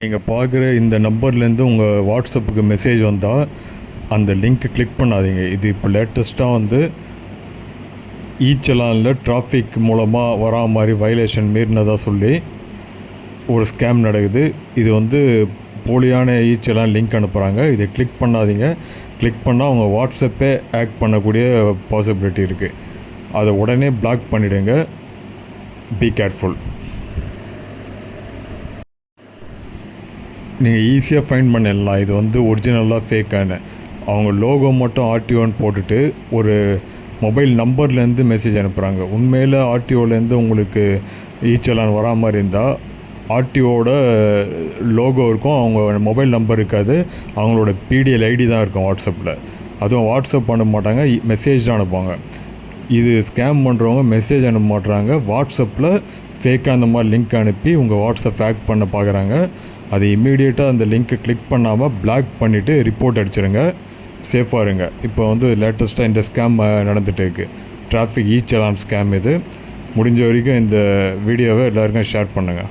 நீங்கள் பார்க்குற இந்த நம்பர்லேருந்து உங்கள் வாட்ஸ்அப்புக்கு மெசேஜ் வந்தால் அந்த லிங்க்கை கிளிக் பண்ணாதீங்க. இது இப்போ லேட்டஸ்ட்டாக வந்து ஈச்சலானில் டிராஃபிக் மூலமாக வரா மாதிரி வயலேஷன் மீறினதாக சொல்லி ஒரு ஸ்கேம் நடக்குது. இது வந்து போலியான ஈச்சலான் லிங்க் அனுப்புகிறாங்க. இதை கிளிக் பண்ணாதீங்க. கிளிக் பண்ணால் உங்கள் வாட்ஸ்அப்பே ஆக்ட் பண்ணக்கூடிய பாசிபிலிட்டி இருக்குது. அதை உடனே பிளாக் பண்ணிவிடுங்க. Be careful. நீங்கள் ஈஸியாக ஃபைண்ட் பண்ணிடலாம் இது வந்து ஒரிஜினலாக ஃபேக்கான. அவங்க லோகோ மட்டும் ஆர்டிஓன்னு போட்டுட்டு ஒரு மொபைல் நம்பர்லேருந்து மெசேஜ் அனுப்புகிறாங்க. உண்மையில் ஆர்டிஓலேருந்து உங்களுக்கு ஈச்சலான் வரா மாதிரி இருந்தால் ஆர்டிஓட லோகோ இருக்கும், அவங்க மொபைல் நம்பர் இருக்காது, அவங்களோட பிடிஎல் ஐடி தான் இருக்கும் வாட்ஸ்அப்பில். அதுவும் வாட்ஸ்அப் பண்ண மாட்டாங்க, மெசேஜ் தான் அனுப்புவாங்க. இது ஸ்கேம் பண்ணுறவங்க மெசேஜ் அனுப்ப மாட்டுறாங்க, வாட்ஸ்அப்பில் ஃபேக்காக அந்த மாதிரி லிங்க் அனுப்பி உங்கள் வாட்ஸ்அப் ஹேக் பண்ண பார்க்குறாங்க. அது இம்மீடியட்டாக அந்த லிங்க்கை கிளிக் பண்ணாமல் பிளாக் பண்ணிவிட்டு ரிப்போர்ட் அடிச்சிருங்க. சேஃபாக இருங்க. இப்போ வந்து லேட்டஸ்ட்டாக இந்த ஸ்கேம் நடந்துகிட்டு இருக்குது. டிராஃபிக் ஈச்சலான் ஸ்கேம் இது. முடிஞ்ச வரைக்கும் இந்த வீடியோவை எல்லாருக்கும் ஷேர் பண்ணுங்கள்.